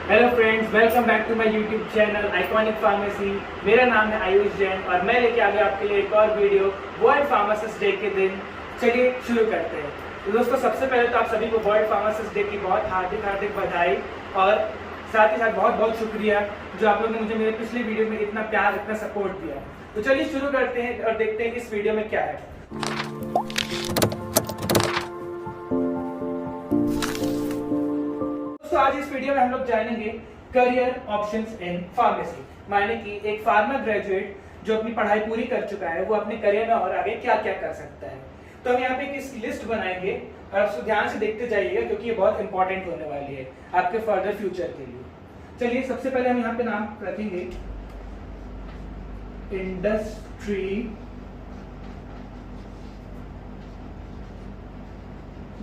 Hello friends, welcome back to my YouTube channel iconic pharmacy. मेरा नाम है आयुष जैन और मैं लेके आ गया आपके लिए एक और वीडियो वर्ल्ड फार्मासिस्ट डे के दिन। चलिए शुरू करते हैं। तो दोस्तों, सबसे पहले तो आप सभी को वर्ल्ड फार्मासिस्ट डे की बहुत हार्दिक बधाई और साथ ही साथ बहुत बहुत शुक्रिया जो आप लोगों ने मुझे मेरे पिछले वीडियो में इतना प्यार, इतना सपोर्ट दिया। तो चलिए शुरू करते हैं और देखते हैं कि इस वीडियो में क्या है। तो आज इस वीडियो में हम लोग जानेंगे करियर ऑप्शंस इन फार्मेसी, माने कि एक फार्मा ग्रेजुएट जो अपनी पढ़ाई पूरी कर चुका है वो अपने करियर में और आगे क्या क्या कर सकता है। तो हम यहाँ पे एक लिस्ट बनाएंगे और आप ध्यान से देखते जाइएगा क्योंकि ये बहुत इंपॉर्टेंट होने वाली है आपके फर्दर फ्यूचर के लिए। चलिए सबसे पहले हम यहाँ पे नाम रखेंगे इंडस्ट्री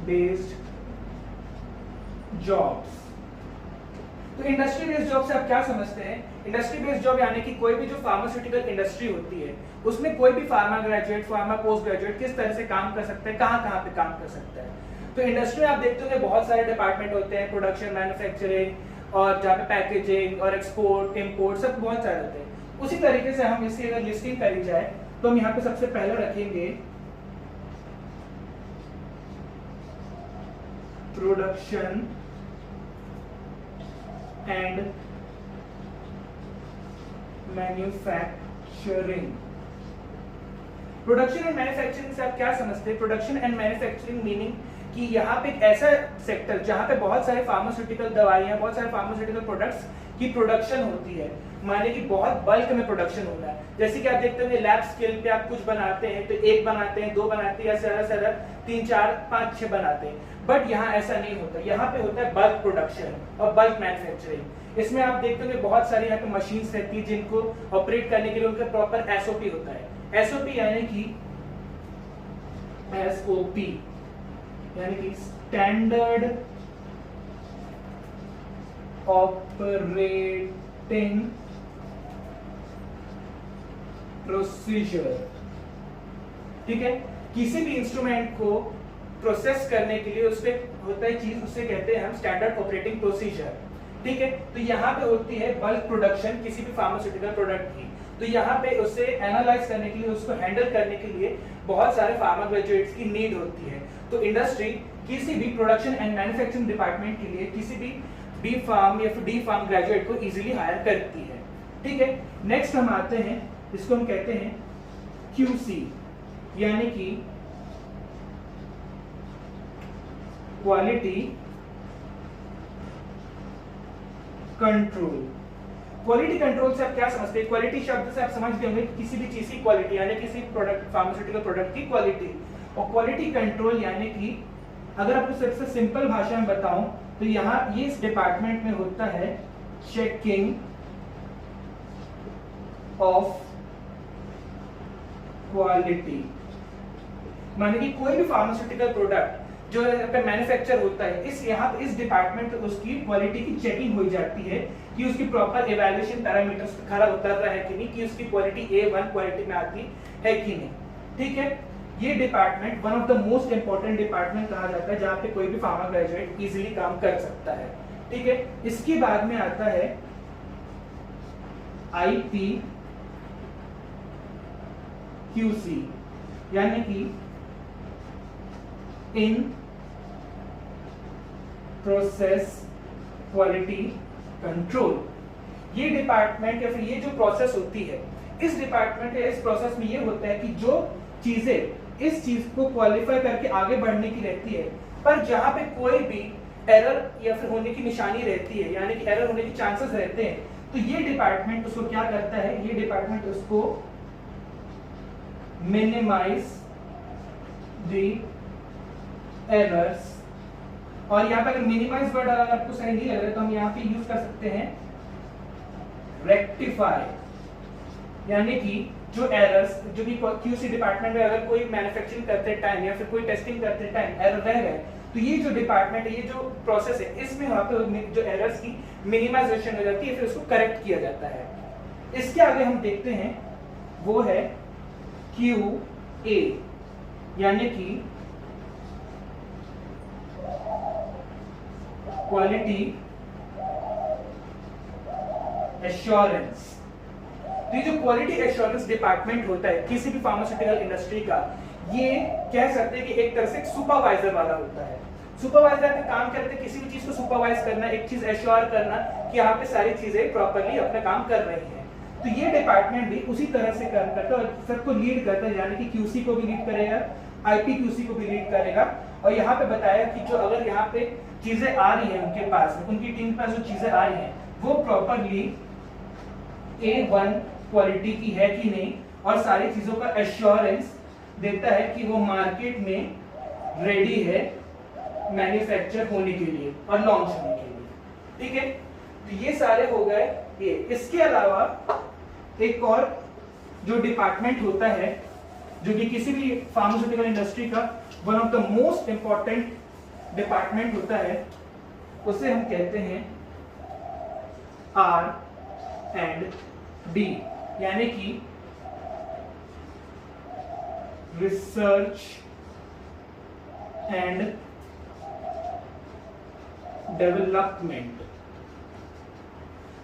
बेस्ड जॉब्स। तो इंडस्ट्री बेस्ड जॉब से आप क्या समझते हैं? इंडस्ट्री बेस्ड जॉब यानी कि कोई भी जो फार्मास्यूटिकल इंडस्ट्री होती है उसमें कोई भी pharma graduate, pharma post graduate किस तरह से काम कर सकता है, कहाँ पे काम कर सकता है। तो इंडस्ट्री में आप देखते होंगे बहुत सारे डिपार्टमेंट होते हैं, प्रोडक्शन, मैन्युफैक्चरिंग और जहाँ पे पैकेजिंग और एक्सपोर्ट, इम्पोर्ट सब बहुत सारे होते हैं। उसी तरीके से हम इसकी अगर लिस्टिंग करी जाए तो हम यहाँ पे सबसे पहले रखेंगे production and manufacturing. Production and manufacturing से आप क्या समझते हैं? प्रोडक्शन एंड मैन्युफैक्चरिंग मीनिंग कि यहाँ पे एक ऐसा सेक्टर जहाँ पे बहुत सारे फार्मास्यूटिकल दवाइयाँ, बहुत सारे फार्मास्यूटिकल प्रोडक्ट्स की प्रोडक्शन होती है, माने कि बहुत बल्क में प्रोडक्शन होता है। जैसे कि आप देखते होंगे लैब स्केल पे आप कुछ बनाते हैं तो एक बनाते हैं, दो बनाते हैं या ज्यादा 3, 4, 5, 6 बनाते हैं। बट यहाँ ऐसा नहीं होता, यहाँ पे होता है बल्क प्रोडक्शन और बल्क मैन्युफैक्चरिंग। इसमें आप देखते होंगे बहुत सारी यहाँ पे मशीन्स रहती है जिनको ऑपरेट करने के लिए उनका प्रॉपर एसओपी होता है। एसओपी यानी कि स्टैंडर्ड ऑपरेटिंग प्रोसीजर। ठीक है, किसी भी इंस्ट्रूमेंट को प्रोसेस करने के लिए उसपे होता है चीज, उससे कहते हैं हम स्टैंडर्ड ऑपरेटिंग प्रोसीजर। ठीक है, तो यहाँ पे होती है बल्क प्रोडक्शन किसी भी फार्मास्यूटिकल प्रोडक्ट की। तो यहाँ पे उसे एनालाइज करने के लिए, उसको हैंडल करने के लिए बहुत सारे फार्मा ग्रेजुएट्स की नीड होती है। तो इंडस्ट्री किसी भी प्रोडक्शन एंड मैन्युफैक्चरिंग डिपार्टमेंट के लिए किसी भी बी फार्म या फिर डी फार्म ग्रेजुएट को इजीली हायर करती है। ठीक है, नेक्स्ट हम आते हैं, इसको हम कहते हैं QC यानी कि क्वालिटी कंट्रोल। क्वालिटी कंट्रोल से आप क्या समझते हैं? क्वालिटी शब्द से आप समझ गए होंगे किसी भी चीज की क्वालिटी यानी किसी प्रोडक्ट, फार्मास्यूटिकल प्रोडक्ट की क्वालिटी। और क्वालिटी कंट्रोल यानी कि अगर आपको सबसे सिंपल भाषा में बताऊं तो यहाँ ये इस डिपार्टमेंट में होता है चेकिंग ऑफ क्वालिटी, माने कि कोई भी फार्मास्यूटिकल प्रोडक्ट जो मैन्युफैक्चर होता है इस डिपार्टमेंट में उसकी क्वालिटी की चेकिंग हो जाती है कि उसकी प्रॉपर इवैल्यूएशन पैरामीटर्स खरा उतरता है कि नहीं, कि उसकी क्वालिटी A1 क्वालिटी में आती है कि नहीं। ठीक है, ये department one of the most important department कहा जाता है जहां पे कोई भी फार्मा ग्रेजुएट इजीली काम कर सकता है। ठीक है, इसके बाद में आता है IPQC यानी कि इन प्रोसेस क्वालिटी कंट्रोल। ये डिपार्टमेंट या फिर ये जो प्रोसेस होती है इस डिपार्टमेंट या इस प्रोसेस में ये होता है कि जो चीजें इस चीज को क्वालिफाई करके आगे बढ़ने की रहती है, पर जहां पे कोई भी एरर या फिर होने की निशानी रहती है यानी कि एरर होने के चांसेस रहते हैं, तो ये डिपार्टमेंट उसको क्या करता है? ये डिपार्टमेंट उसको मिनिमाइज द एरर्स। और यहाँ पे अगर मिनिमाइज वर्ड अगर आपको सही नहीं लग रहा तो हम यहाँ पे यूज कर सकते हैं रेक्टिफाई, यानी कि जो एरर्स जो भी QC डिपार्टमेंट में अगर कोई मैन्युफैक्चरिंग करते टाइम या फिर कोई टेस्टिंग करते टाइम एरर रह गए तो ये जो डिपार्टमेंट है, ये जो प्रोसेस है, इसमें वहां पे जो एरर्स की मिनिमाइजेशन हो जाती है फिर उसको करेक्ट किया जाता है। इसके आगे हम देखते हैं वो है QA यानी कि क्वालिटी एश्योरेंस। तो ये जो क्वालिटी एश्योरेंस डिपार्टमेंट होता है किसी भी फार्मास्यूटिकल इंडस्ट्री का, ये कह सकते हैं कि एक तरह से सुपरवाइजर वाला होता है। सुपरवाइजर का काम करते हैं किसी भी चीज को सुपरवाइज करना, एक चीज एश्योर करना कि यहाँ पे सारी चीजें प्रॉपर्ली अपना काम कर रही हैं। तो ये डिपार्टमेंट भी उसी तरह से काम करता है और सबको लीड करता है, यानी कि क्यूसी को भी लीड करेगा, आईपीक्यूसी को भी लीड करेगा। और यहाँ पे बताया कि जो अगर यहाँ पे चीजें आ रही हैं उनके पास, उनकी टीम के पास जो चीजें आ रही हैं वो प्रॉपर्ली A1 क्वालिटी की है कि नहीं, और सारी चीजों का एश्योरेंस देता है कि वो मार्केट में रेडी है मैन्युफैक्चर होने के लिए और लॉन्च होने के लिए। ठीक है, तो ये सारे हो गए ये। इसके अलावा एक और जो डिपार्टमेंट होता है जो कि किसी भी फार्मास्यूटिकल इंडस्ट्री का one of the most important department होता है, उसे हम कहते हैं R&D, यानी कि रिसर्च एंड डेवलपमेंट।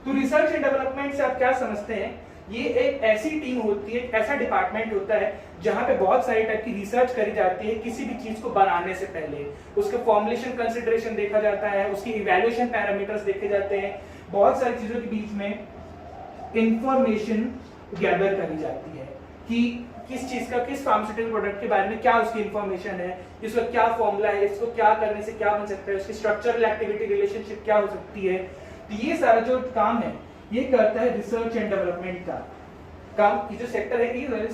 तो रिसर्च एंड डेवलपमेंट से आप क्या समझते हैं? ये एक ऐसी टीम होती है, ऐसा डिपार्टमेंट होता है जहां पे बहुत सारी टाइप की रिसर्च करी जाती है किसी भी चीज को बनाने से पहले। उसके फॉर्मुलेशन कंसिडरेशन देखा जाता है, उसकी इवैल्यूएशन पैरामीटर्स देखे जाते हैं, बहुत सारी चीजों के बीच में इंफॉर्मेशन गैदर करी जाती है कि किस चीज का, किस फार्मास्यूटिकल प्रोडक्ट के बारे में क्या उसकी इंफॉर्मेशन है, इसका क्या फॉर्मूला है, इसको क्या करने से क्या बन सकता है, उसकी स्ट्रक्चरल एक्टिविटी रिलेशनशिप क्या हो सकती है। तो ये सारा जो काम है ये करता है रिसर्च एंड डेवलपमेंट का काम। ये जो सेक्टर है ये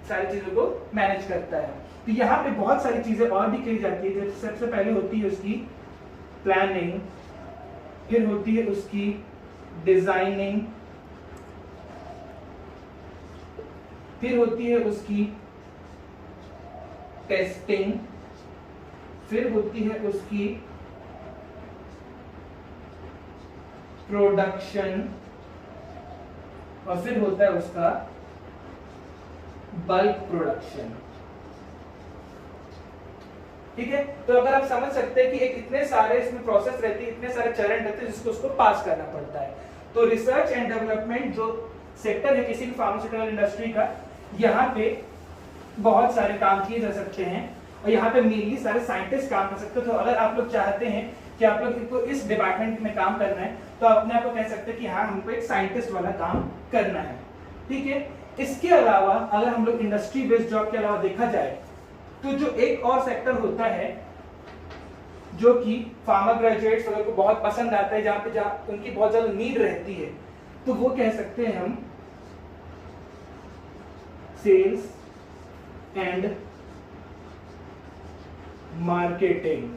सारी चीजों को मैनेज करता है। तो यहाँ पे बहुत सारी चीजें और भी करी जाती है। जैसे सबसे पहले होती है उसकी प्लानिंग, फिर होती है उसकी डिजाइनिंग, फिर होती है उसकी टेस्टिंग, फिर होती है उसकी प्रोडक्शन, और फिर होता है उसका बल्क प्रोडक्शन। ठीक है, तो अगर आप समझ सकते हैं कि एक इतने सारे इसमें प्रोसेस रहती है, इतने सारे चरण रहते हैं जिसको उसको पास करना पड़ता है। तो रिसर्च एंड डेवलपमेंट जो सेक्टर है किसी भी फार्मास्यूटिकल इंडस्ट्री का, यहाँ पे बहुत सारे काम किए जा सकते हैं और यहाँ पे मेनली सारे साइंटिस्ट काम कर सकते हैं। तो अगर आप लोग चाहते हैं कि आप लोग को इस डिपार्टमेंट में काम करना है तो अपने आप को कह सकते हैं कि हाँ हमको एक साइंटिस्ट वाला काम करना है। ठीक है, इसके अलावा अगर हम लोग इंडस्ट्री बेस्ड जॉब के अलावा देखा जाए तो जो एक और सेक्टर होता है जो कि फार्मा ग्रेजुएट्स वगैरह को बहुत पसंद आता है, जहाँ उनकी बहुत ज्यादा नीड रहती है, तो वो कह सकते हैं हम सेल्स एंड मार्केटिंग।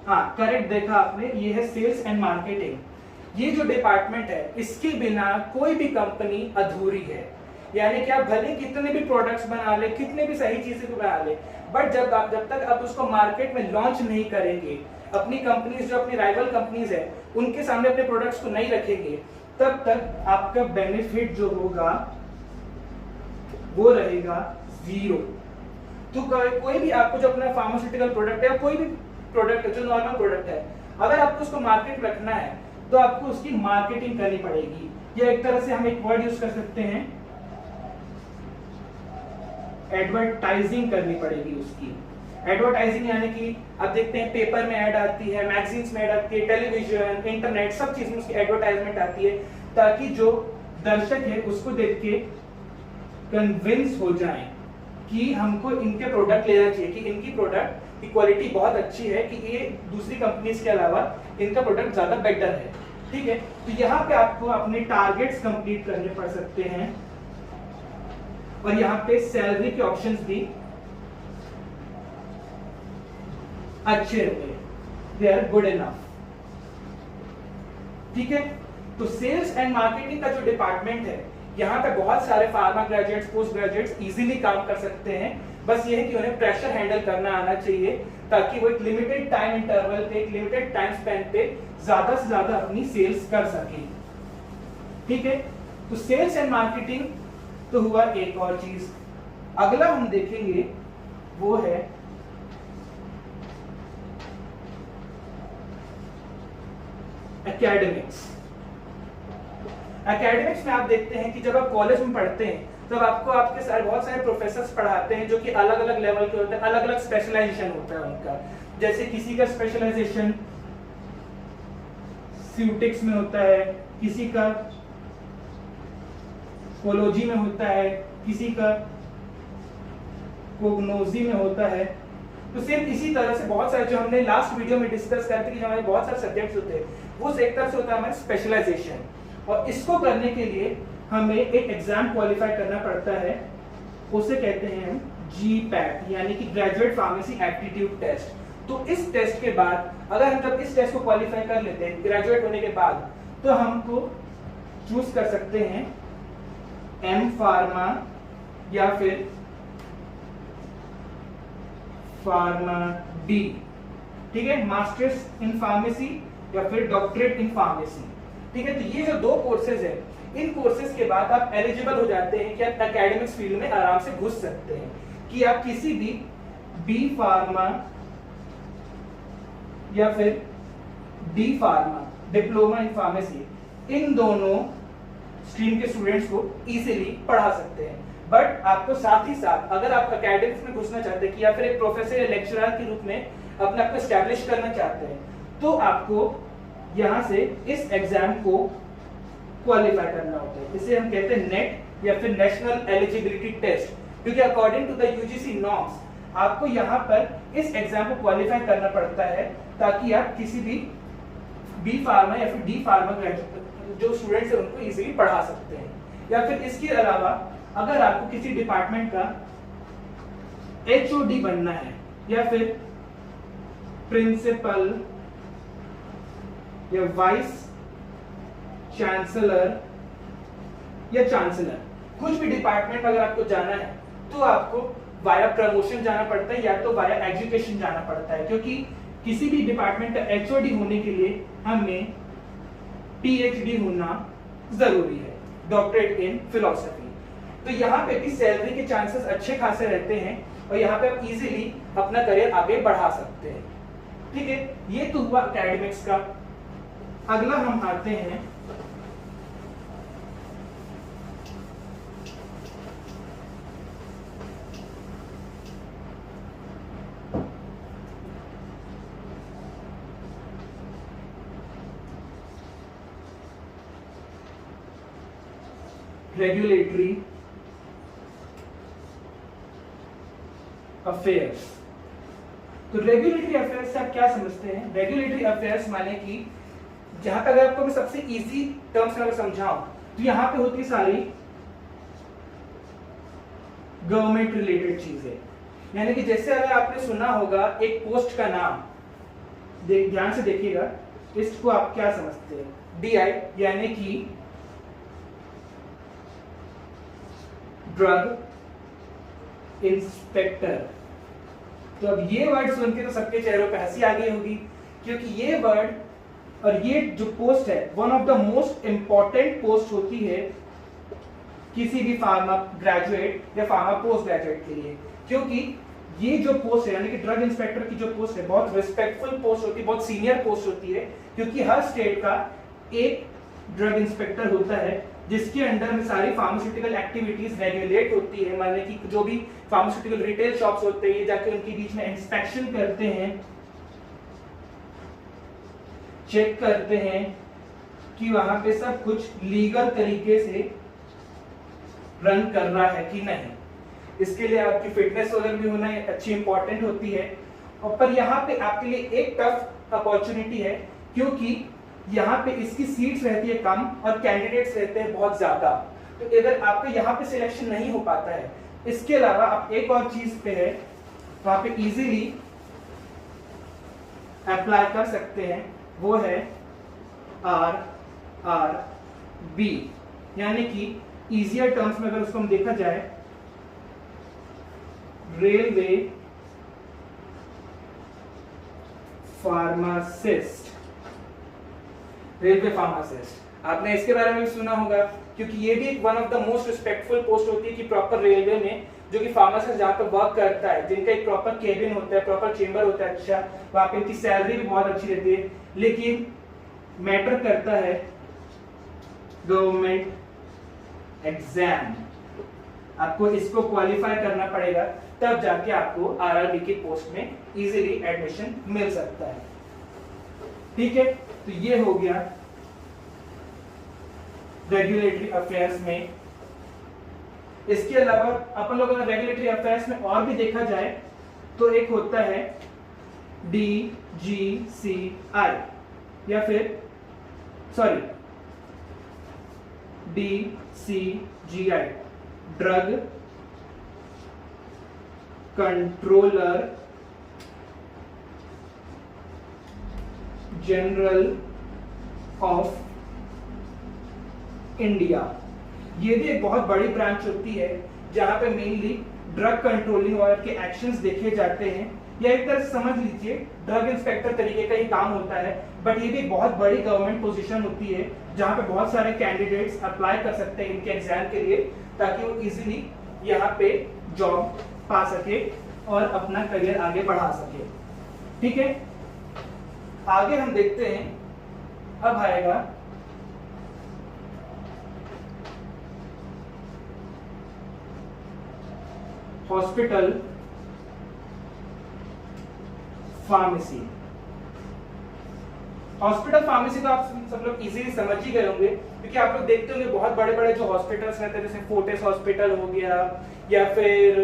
हाँ करेक्ट देखा आपने, ये है सेल्स एंड मार्केटिंग। ये जो डिपार्टमेंट है इसके बिना कोई भी कंपनी अधूरी है। यानी कि आप भले कितने भी प्रोडक्ट्स बना ले, कितने भी सही चीजें को बना ले, बट जब तक आप उसको मार्केट में लॉन्च नहीं करेंगे, अपनी कंपनीज जो अपनी राइवल कंपनीज है उनके सामने अपने प्रोडक्ट्स को नहीं रखेंगे, तब तक आपका बेनिफिट जो होगा वो रहेगा जीरो। तो कोई भी आपको जो अपना फार्मास्यूटिकल प्रोडक्ट है, कोई भी प्रोडक्ट है जो नॉर्मल प्रोडक्ट है, अगर आपको उसको मार्केट में रखना है तो आपको उसकी मार्केटिंग करनी पड़ेगी। या एक तरह से हम एक वर्ड यूज कर सकते हैं, एडवर्टाइजिंग करनी पड़ेगी उसकी। एडवर्टाइजिंग यानी कि आप देखते हैं पेपर में ऐड आती है, मैगजीन्स में ऐड आती है, टेलीविजन, इंटरनेट, सब चीज में उसकी एडवर्टाइजमेंट आती है, ताकि जो दर्शक है उसको देख के कन्विंस हो जाए कि हमको इनके प्रोडक्ट लेना चाहिए, कि इनकी प्रोडक्ट की क्वालिटी बहुत अच्छी है, कि ये दूसरी कंपनीज के अलावा इनका प्रोडक्ट ज्यादा बेटर है। ठीक है, तो यहाँ पे आपको अपने टारगेट्स कंप्लीट करने पड़ सकते हैं और यहाँ पे सैलरी के ऑप्शंस भी अच्छे रहते हैं, दे आर गुड इनफ। ठीक है, तो सेल्स एंड मार्केटिंग का जो डिपार्टमेंट है यहाँ पे बहुत सारे pharma graduates, post graduates easily काम कर सकते हैं। बस ये है कि उन्हें प्रेशर हैंडल करना आना चाहिए, ताकि वो एक लिमिटेड टाइम इंटरवल पे, एक लिमिटेड टाइम स्पेन पे ज्यादा से ज्यादा अपनी सेल्स कर सके। ठीक है, तो सेल्स एंड मार्केटिंग तो हुआ एक और चीज। अगला हम देखेंगे वो है एकेडमिक्स। एकेडमिक्स में आप देखते हैं कि जब आप कॉलेज में पढ़ते हैं तब आपको आपके सारे बहुत सारे प्रोफेसर्स पढ़ाते हैं जो कि अलग अलग लेवल के होते हैं, अलग अलग स्पेशलाइजेशन होता है उनका। जैसे किसी का स्पेशलाइजेशन स्यूटिक्स में होता है, किसी का कोलोजी में होता है, किसी का कोग्नोजी में होता है। तो सेम इसी तरह से बहुत सारे जो हमने लास्ट वीडियो में डिस्कस करते कि हमारे बहुत सारे सब्जेक्ट्स होते हैं, वो एक तरह से होता है हमारा स्पेशलाइजेशन। और इसको करने के लिए हमें एक एग्जाम क्वालिफाई करना पड़ता है, उसे कहते हैं हम GPAT यानी कि ग्रेजुएट फार्मेसी एप्टीट्यूड टेस्ट। तो इस टेस्ट के बाद अगर हम जब इस टेस्ट को क्वालिफाई कर लेते हैं ग्रेजुएट होने के बाद, तो हमको चूज कर सकते हैं M फार्मा या फिर फार्मा D, ठीक है, मास्टर्स इन फार्मेसी या फिर डॉक्टरेट इन फार्मेसी। ठीक है, तो ये जो दो कोर्सेज है, इन कोर्सेज के बाद आप एलिजिबल हो जाते हैं कि आप एकेडमिक्स फील्ड में आराम से घुस सकते हैं, कि आप किसी भी बी फार्मा या फिर D pharma diploma in pharmacy, इन दोनों स्ट्रीम के स्टूडेंट्स को इजीली पढ़ा सकते हैं। बट आपको साथ ही साथ अगर आप एकेडमिक्स में घुसना चाहते हैं कि या फिर एक प्रोफेसर या लेक्चरर के रूप में अपने आप को एस्टैब्लिश करना चाहते हैं, तो आपको यहां से इस एग्जाम को क्वालिफाई करना होता है। इसे हम कहते हैं नेट या फिर नेशनल एलिजिबिलिटी टेस्ट, क्योंकि according to the UGC norms आपको यहाँ पर इस एग्जाम को क्वालिफाई करना पड़ता है, ताकि आप किसी भी बी फार्मा या फिर डी फार्मा जो स्टूडेंट्स हैं उनको इजीली पढ़ा सकते हैं। या फिर इसके अलावा अगर आपको किसी डिपार्टमेंट का HOD बनना है या फिर प्रिंसिपल या वाइस चांसलर या चांसलर, कुछ भी डिपार्टमेंट अगर आपको जाना है तो आपको वाया प्रमोशन जाना पड़ता है या तो वाया एजुकेशन जाना पड़ता है, क्योंकि किसी भी डिपार्टमेंट का HOD होने के लिए हमें PhD होना जरूरी है, डॉक्टरेट इन फिलोसफी। तो यहाँ पे भी सैलरी के चांसेस अच्छे खासे रहते हैं और यहाँ पे आप इजीली अपना करियर आगे बढ़ा सकते हैं। ठीक है, ये तो हुआ एकेडमिक्स का। अगला हम आते हैं रेगुलेटरी अफेयर्स। तो रेगुलेटरी अफेयर्स से आप क्या समझते हैं? रेगुलेटरी अफेयर्स माने कि जहां तक अगर आपको मैं सबसे इजी टर्म्स में अगर समझाऊं तो यहाँ पे होती सारी गवर्नमेंट रिलेटेड चीजें, यानी कि जैसे अगर आपने सुना होगा एक पोस्ट का नाम, ध्यान से देखिएगा, इसको आप क्या समझते हैं? DI यानी कि ड्रग इंस्पेक्टर। तो अब ये वर्ड सुन के तो सबके चेहरों पे हंसी आ गई होगी, क्योंकि ये वर्ड और ये जो पोस्ट है one of the most important post होती है किसी भी फार्मा ग्रेजुएट या फार्मा पोस्ट ग्रेजुएट के लिए, क्योंकि ये जो पोस्ट है यानी कि ड्रग इंस्पेक्टर की जो पोस्ट है बहुत रिस्पेक्टफुल पोस्ट होती है, बहुत सीनियर पोस्ट होती है, क्योंकि हर स्टेट का एक ड्रग इंस्पेक्टर होता है जिसके अंडर में सारी फार्मास्यूटिकल एक्टिविटीज रेगुलेट होती है। माने कि जो भी फार्मास्यूटिकल रिटेल शॉप्स होते हैं, ये जाके उनके बीच में इंस्पेक्शन करते हैं, चेक करते हैं कि वहां पे सब कुछ लीगल तरीके से रन कर रहा है कि नहीं। इसके लिए आपकी फिटनेस वगैरह भी होना अच्छी इंपॉर्टेंट होती है। और पर यहाँ पे आपके लिए एक टफ अपॉर्चुनिटी है, क्योंकि यहाँ पे इसकी सीट्स रहती है कम और कैंडिडेट्स रहते हैं बहुत ज्यादा। तो अगर आपका यहाँ पे सिलेक्शन नहीं हो पाता है, इसके अलावा आप एक और चीज पे है वहां पे इजीली अप्लाई कर सकते हैं, वो है RRB, यानी कि इजियर टर्म्स में अगर उसको हम देखा जाए, रेलवे फार्मासिस्ट। रेलवे फार्मासिस्ट आपने इसके बारे में भी सुना होगा, क्योंकि ये भी एक one of the most respectful post होती है कि प्रॉपर रेलवे में जो कि फार्मासिस्ट जहाँ पर वर्क करता है, जिनका एक प्रॉपर केबिन होता है, प्रॉपर चेंबर होता है, अच्छा वहाँ पे इनकी सैलरी भी बहुत अच्छी रहती है। लेकिन मैटर करता है गवर्नमेंट एग्जाम, आपको इसको क्वालिफाई करना पड़ेगा, तब जाके आपको आरआरबी की पोस्ट में इजीली एडमिशन मिल सकता है। ठीक है, तो ये हो गया रेगुलेटरी अफेयर्स में। इसके अलावा अपन लोग अगर रेगुलेटरी अफेयर्स में और भी देखा जाए तो एक होता है DGCI या फिर DCGI, drug controller general of India. ये भी एक बहुत बड़ी ब्रांच होती है जहां पे मेनली ड्रग कंट्रोलिंग और के एक्शंस देखे जाते हैं, या एक तरह से समझ लीजिए ड्रग इंस्पेक्टर तरीके का ही काम होता है। बट ये भी एक बहुत बड़ी गवर्नमेंट पोजीशन होती है जहां पे बहुत सारे कैंडिडेट्स अप्लाई कर सकते हैं इनके एग्जाम के लिए, ताकि वो इजीली यहाँ पे जॉब पा सके और अपना करियर आगे बढ़ा सके। ठीक है, आगे हम देखते हैं, अब आएगा हॉस्पिटल फार्मेसी। हॉस्पिटल फार्मेसी तो आप सब लोग इजीली समझ ही गए होंगे, क्योंकि आप लोग देखते होंगे बहुत बड़े बड़े जो हॉस्पिटल्स रहते हैं, जैसे फोर्टिस हॉस्पिटल हो गया, या फिर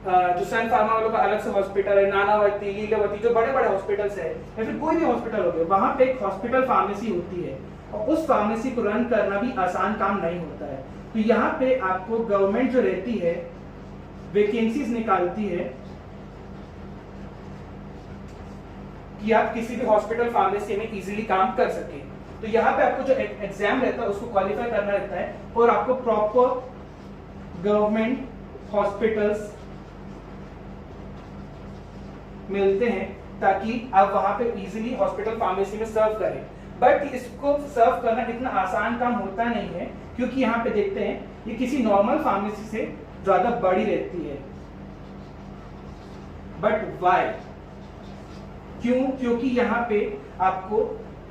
जो सन फार्मा वालों का अलग से हॉस्पिटल है, नानावती, लीलावती, जो बड़े बड़े हॉस्पिटल्स है, या फिर कोई भी हॉस्पिटल हो गया, वहां पे एक हॉस्पिटल फार्मेसी होती है, और उस फार्मेसी को रन करना भी आसान काम नहीं होता है। तो यहाँ पे आपको गवर्नमेंट जो रहती है वैकेंसीज निकालती है कि आप किसी भी हॉस्पिटल फार्मेसी में इजीली काम कर सके। तो यहाँ पे आपको जो एग्जाम रहता है उसको क्वालिफाई करना रहता है, और आपको प्रॉपर गवर्नमेंट हॉस्पिटल्स मिलते हैं ताकि आप वहां पे इजीली हॉस्पिटल फार्मेसी में सर्व करें। बट इसको सर्व करना इतना आसान काम होता नहीं है, क्योंकि यहाँ पे देखते हैं ये किसी नॉर्मल फार्मेसी से ज्यादा बड़ी रहती है। But why? क्यों? क्योंकि यहाँ पे आपको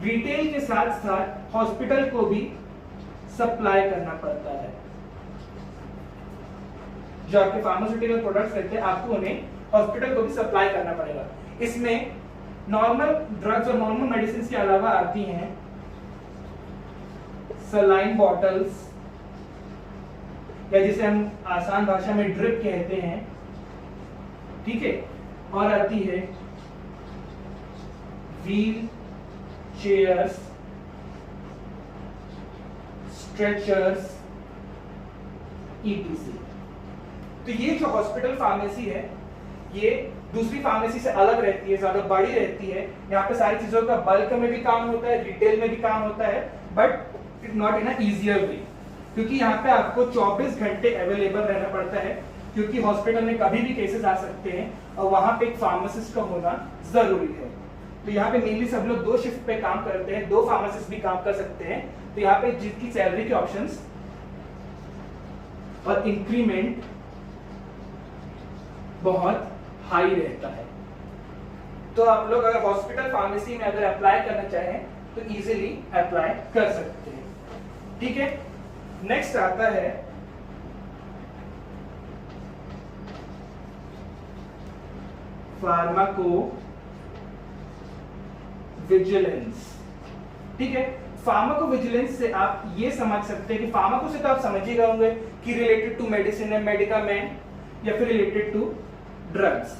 रिटेल के साथ साथ हॉस्पिटल को भी सप्लाई करना पड़ता है। जो आपके फार्मास्यूटिकल प्रोडक्ट्स रहते हैं आपको उन्हें हॉस्पिटल को भी सप्लाई करना पड़ेगा। इसमें नॉर्मल ड्रग्स और नॉर्मल मेडिसिन के अलावा आती हैं सलाइन बॉटल्स, या जिसे हम आसान भाषा में ड्रिप कहते हैं, ठीक है, और आती है व्हील चेयर्स, स्ट्रेचर्स, ETC। तो ये जो हॉस्पिटल फार्मेसी है ये दूसरी फार्मेसी से अलग रहती है, ज्यादा बड़ी रहती है। यहाँ पे सारी चीजों का बल्क में भी काम होता है, रिटेल में भी काम होता है, but it not in a easier way, क्योंकि यहाँ पे आपको 24 घंटे अवेलेबल रहना पड़ता है, क्योंकि हॉस्पिटल में कभी भी केसेस आ सकते हैं और वहां पे एक फार्मासिस्ट का होना जरूरी है। तो यहाँ पे मेनली सब लोग 2 शिफ्ट पे काम करते हैं, 2 फार्मासिस्ट भी काम कर सकते हैं। तो यहाँ पे जिसकी सैलरी के ऑप्शंस और इंक्रीमेंट बहुत हाई रहता है। तो आप लोग अगर हॉस्पिटल फार्मेसी में अगर अप्लाई करना चाहें तो इजीली अप्लाई कर सकते हैं। ठीक है, नेक्स्ट आता है फार्माको विजिलेंस। ठीक है, फार्माको विजिलेंस से आप ये समझ सकते हैं कि फार्माको से तो आप समझ ही गए होंगे कि रिलेटेड टू मेडिसिन है, मेडिकामेंट, या फिर रिलेटेड टू ड्रग्स।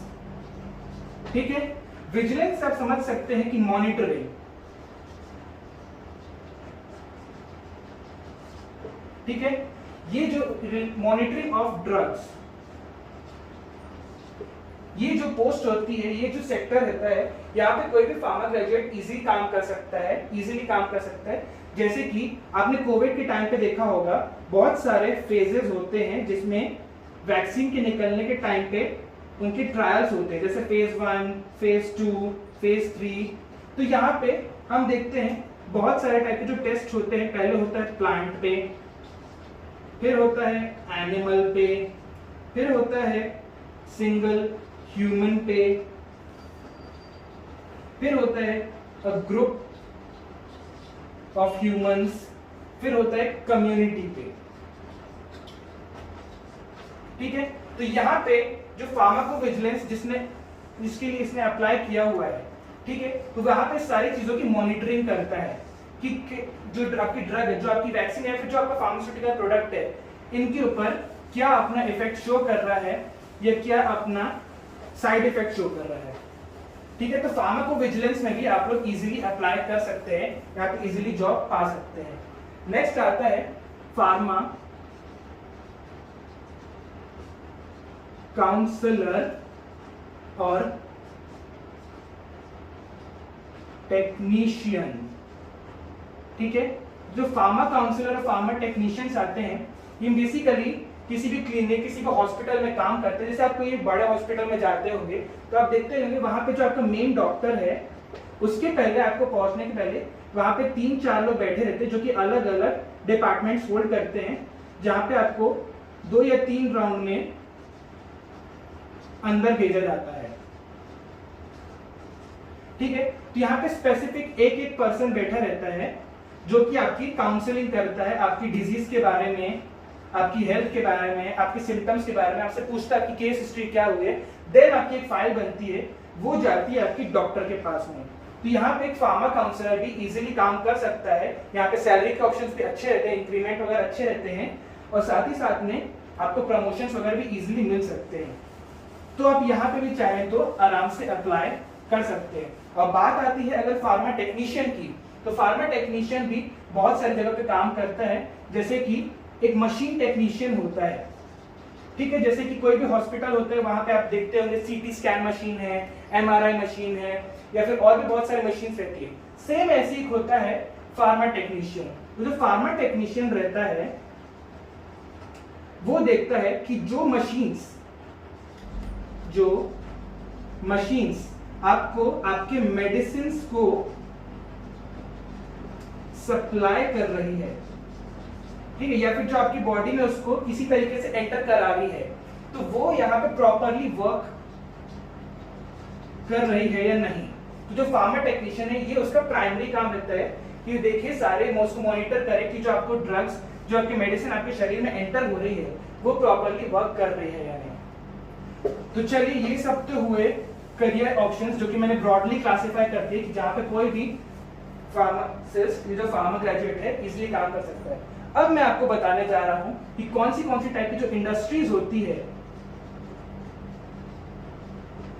ठीक है, विजिलेंस आप समझ सकते हैं कि मॉनिटरिंग। ठीक है, ये जो मॉनिटरिंग ऑफ ड्रग्स, ये जो पोस्ट होती है, ये जो सेक्टर रहता है, यहाँ पे कोई भी फार्मा ग्रेजुएट इजीली काम कर सकता है। जैसे कि आपने कोविड के टाइम पे देखा होगा, बहुत सारे फेजेस होते हैं जिसमें वैक्सीन के निकलने के टाइम पे उनके ट्रायल्स होते हैं, जैसे फेज 1, फेज 2, फेज 3। तो यहाँ पे हम देखते हैं बहुत सारे टाइप के जो टेस्ट होते हैं। पहले होता है प्लांट पे, फिर होता है एनिमल पे, फिर होता है सिंगल ह्यूमन पे, फिर होता है अ ग्रुप ऑफ ह्यूमंस, फिर होता है कम्युनिटी पे। ठीक है, तो यहाँ पे जो फार्माकोविजिलेंस जिसके लिए इसने अप्लाई किया हुआ है, ठीक है, तो वहां पे सारी चीजों की मॉनिटरिंग करता है कि जो आपकी ड्रग है, जो आपकी वैक्सीन है, फिर जो आपका फार्मास्यूटिकल प्रोडक्ट है, इनके ऊपर क्या अपना इफेक्ट शो कर रहा है या क्या अपना साइड इफेक्ट शो कर रहा है। ठीक है, तो फार्माकोविजिलेंस में भी आप लोग इजीली अप्लाई कर सकते हैं, यहाँ पे इजीली जॉब पा सकते हैं। नेक्स्ट आता है फार्मा काउंसलर और टेक्नीशियन। ठीक है, जो फार्मा काउंसलर और फार्मा टेक्नीशियंस आते हैं, ये बेसिकली किसी भी क्लिनिक, किसी भी हॉस्पिटल में काम करते हैं। जैसे आप कोई बड़े हॉस्पिटल में जाते होंगे तो आप देखते होंगे वहां पे जो आपका मेन डॉक्टर है, उसके पहले आपको पहुंचने के पहले वहां पे 3-4 लोग बैठे रहते हैं जो कि अलग अलग डिपार्टमेंट्स होल्ड करते हैं, जहां पे आपको 2 या 3 राउंड में अंदर भेजा जाता है। ठीक है, तो यहाँ पे स्पेसिफिक एक पर्सन बैठा रहता है जो कि आपकी काउंसलिंग करता है, आपकी डिजीज के बारे में, आपकी हेल्थ के बारे में, आपके सिम्टम्स के बारे में, आपसे पूछता है आपकी केस हिस्ट्री क्या हुई है। देन आपकी एक फाइल बनती है, वो जाती है आपकी डॉक्टर के पास में। तो यहाँ पे एक फार्मा काउंसलर भी इजीली काम कर सकता है। यहाँ पे सैलरी के ऑप्शंस भी अच्छे रहते हैं, इंक्रीमेंट वगैरह अच्छे रहते हैं, और साथ ही साथ में आपको प्रमोशंस वगैरह भी इजीली मिल सकते हैं। तो आप यहाँ पे भी चाहें तो आराम से अप्लाई कर सकते हैं। और बात आती है अगर फार्मा टेक्नीशियन की, तो फार्मा टेक्नीशियन भी बहुत सारी जगह पे काम करता है। जैसे कि एक मशीन टेक्नीशियन होता है, ठीक है, जैसे कि कोई भी हॉस्पिटल होता है, वहां पे आप देखते होंगे सीटी स्कैन मशीन है, एमआरआई मशीन है, या फिर और भी बहुत सारी मशीन रहती है। सेम ऐसे ही होता है फार्मा टेक्नीशियन। तो जो फार्मा टेक्नीशियन रहता है वो देखता है कि जो मशीन्स आपको आपके मेडिसिन को सप्लाई कर रही है, ठीक है, या फिर जो आपकी बॉडी में उसको किसी तरीके से एंटर करा रही है, तो वो यहाँ पे प्रॉपरली वर्क कर रही है या नहीं। तो जो फार्मा टेक्नीशियन है, ये उसका प्राइमरी काम रहता है कि देखिए सारे उसको मॉनिटर करे कि जो आपको ड्रग्स, जो आपकी मेडिसिन आपके शरीर में एंटर हो रही है, वो प्रॉपरली वर्क कर रही है या नहीं। तो चलिए, ये सब तो हुए करियर ऑप्शंस जो कि मैंने ब्रॉडली क्लासिफाई कर दिए कि जहां पे कोई भी फार्मासिस्ट, जो फार्मा ग्रेजुएट है, इजीली काम कर सकता है। अब मैं आपको बताने जा रहा हूं कि कौन सी टाइप की जो इंडस्ट्रीज होती है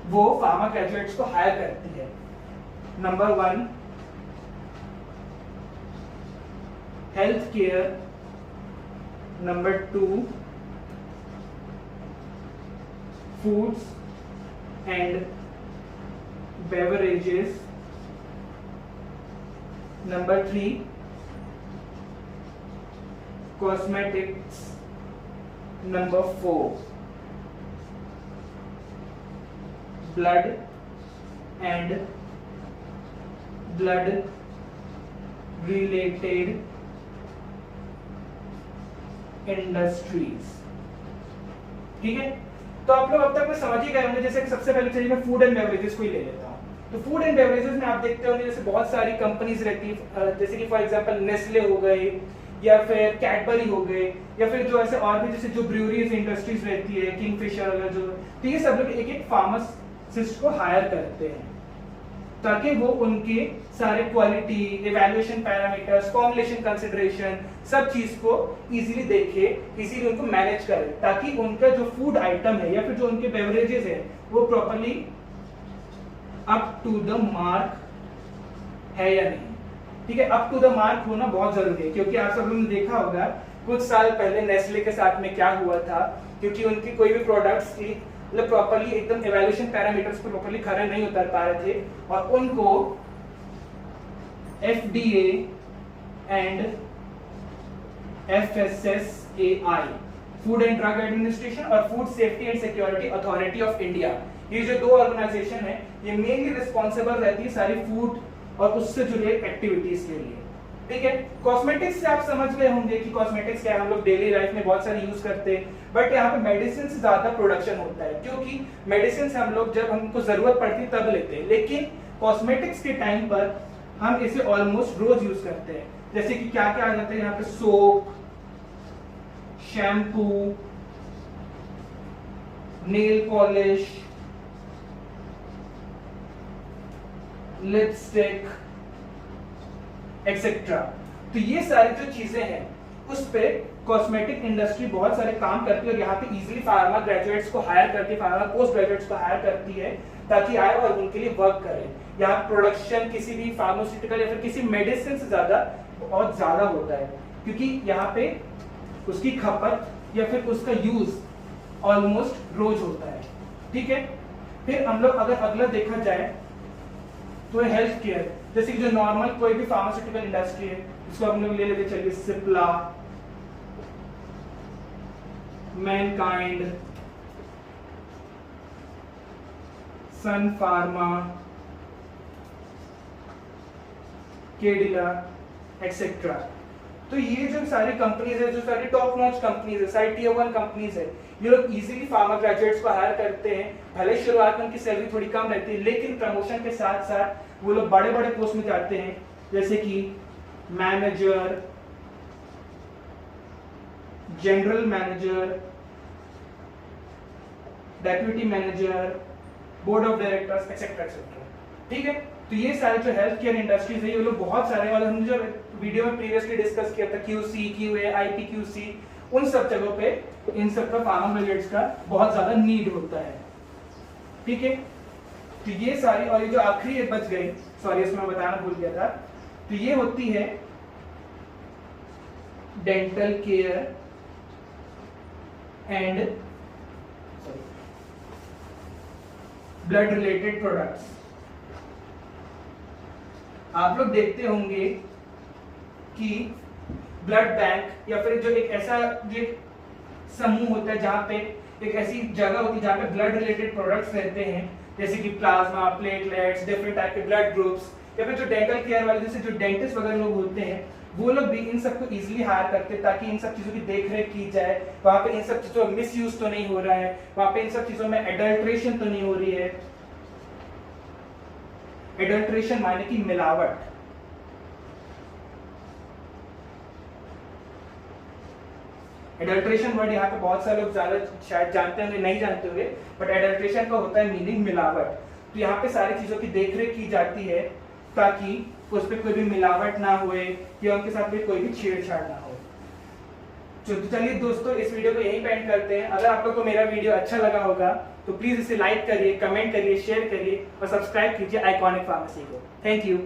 वो फार्मा ग्रेजुएट्स को हायर करती है। Number 1 health care, number 2 foods and beverages, number 3 cosmetics, number 4 blood and blood related industries. ठीक है, तो आप लोग अब तक में समझ ही गए होंगे। जैसे कि सबसे पहले चलिए मैं फूड एंड बेवरेजेस को ही ले लेता हूँ। तो फूड एंड बेवरेजेस में आप देखते होंगे जैसे बहुत सारी कंपनीज रहती है, जैसे कि फॉर एग्जांपल नेस्ले हो गए, या फिर कैडबरी हो गए, या फिर जो ऐसे और भी जैसे जो ब्रूअरीज इंडस्ट्रीज रहती है, किंगफिशर वगैरह जो, तो ये सब लोग एक एक फार्मासिस्ट को हायर करते हैं ताकि वो उनके सारे quality, evaluation parameters, formulation consideration, सब चीज को इजीली देखे, इजीली उनको मैनेज करे, ताकि उनका जो फूड आइटम है या फिर जो उनके बेवरेजेस है वो properly up to the mark है या नहीं। ठीक है, अप टू द मार्क होना बहुत जरूरी है, क्योंकि आप सब लोगों ने देखा होगा कुछ साल पहले नेस्ले के साथ में क्या हुआ था, क्योंकि उनकी कोई भी प्रोडक्ट्स की मतलब प्रॉपर्ली एकदम इवैल्यूएशन पैरामीटर्स को प्रॉपर्ली खरे नहीं उतर पा रहे थे, और उनको FDA and FSSAI, food and drug administration, और food safety and security authority of India, ये जो 2 ऑर्गेनाइजेशन है, ये मेनली रिस्पॉन्सिबल रहती है सारी फूड और उससे जुड़े एक्टिविटीज के लिए। ठीक है, कॉस्मेटिक्स से आप समझ गए होंगे कि कॉस्मेटिक्स क्या है, हम लोग डेली लाइफ में बहुत सारे यूज करते हैं, बट यहाँ पे मेडिसिन से ज्यादा प्रोडक्शन होता है, क्योंकि मेडिसिन से हम लोग जब हमको जरूरत पड़ती है तब लेते हैं, लेकिन कॉस्मेटिक्स के टाइम पर हम इसे ऑलमोस्ट रोज यूज करते हैं। जैसे कि क्या क्या आ जाता है यहाँ पे, soap, shampoo, nail polish, lipstick etcetera. तो ये सारी जो चीजें हैं उस पे कॉस्मेटिक इंडस्ट्री बहुत सारे काम करती है और यहाँ पे इजीली फार्मा ग्रेजुएट्स को हायर करती है, फार्मा पोस्ट ग्रेजुएट्स को हायर करती है ताकि आए और उनके लिए वर्क करें। यहाँ प्रोडक्शन किसी भी फार्मास्यूटिकल या फिर किसी मेडिसिन से बहुत ज्यादा होता है, क्योंकि यहाँ पे उसकी खपत या फिर उसका यूज ऑलमोस्ट रोज होता है। ठीक है, फिर हम लोग अगर अगला देखा जाए तो हेल्थ केयर, जैसे कि जो नॉर्मल कोई भी फार्मास्यूटिकल इंडस्ट्री है इसको हम लोग ले लेते चलिए, सिप्ला, मैनकाइंड, सन फार्मा, केडिला एक्सेट्रा। तो ये जो सारी कंपनीज है, जो सारी टॉप नॉच कंपनीज है, सारी टियर 1 कंपनीज है, ये लोग इजीली फार्मा ग्रेजुएट्स को हायर करते हैं। भले शुरुआत में उनकी सैलरी थोड़ी कम रहती है, लेकिन प्रमोशन के साथ साथ वो लोग बड़े बड़े पोस्ट में जाते हैं, जैसे कि manager, general manager, deputy manager, board of directors etcetera etcetera. ठीक है, तो ये सारे जो हेल्थ केयर इंडस्ट्रीज है ये लोग बहुत सारे, और हमने जो वीडियो में प्रीवियसली डिस्कस किया था QC, QA, IPQC, उन सब जगहों पे इन सब का फार्मा ग्रेजुएट्स का बहुत ज्यादा नीड होता है। ठीक है, तो ये सारी, और ये जो आखिरी बच गई, सॉरी इसमें मैं बताना भूल गया था, तो ये होती है dental care and blood related products. आप लोग देखते होंगे कि ब्लड बैंक या फिर जो एक ऐसा जो एक समूह होता है जहां पे एक ऐसी जगह होती है जहां पे ब्लड रिलेटेड प्रोडक्ट्स रहते हैं, जैसे कि प्लाज्मा, प्लेटलेट्स, डिफरेंट टाइप के ब्लड ग्रुप्स, या फिर जो डेंटल केयर वाले जैसे जो डेंटिस्ट वगैरह लोग होते हैं वो लोग भी इन सबको इजीली हायर करते हैं ताकि इन सब चीजों की देखरेख की जाए, वहां पे इन सब चीजों का मिसयूज तो नहीं हो रहा है, वहां पे इन सब चीजों में एडल्ट्रेशन तो नहीं हो रही है। एडल्ट्रेशन माने की मिलावट। एडल्ट्रेशन वर्ड यहाँ पे बहुत सारे लोग ज्यादा शायद जानते होंगे, नहीं जानते होंगे, बट एडल्ट्रेशन का होता है मीनिंग मिलावट। तो यहाँ पे सारी चीजों की देखरेख की जाती है ताकि उस पर कोई भी मिलावट ना होए या उनके साथ भी कोई भी छेड़छाड़ ना हो। तो चलिए दोस्तों, इस वीडियो को यहीं पे एंड करते हैं। अगर आप लोग को मेरा वीडियो अच्छा लगा होगा तो प्लीज इसे लाइक करिए, कमेंट करिए, शेयर करिए और सब्सक्राइब कीजिए आइकॉनिक फार्मेसी को। Thank you.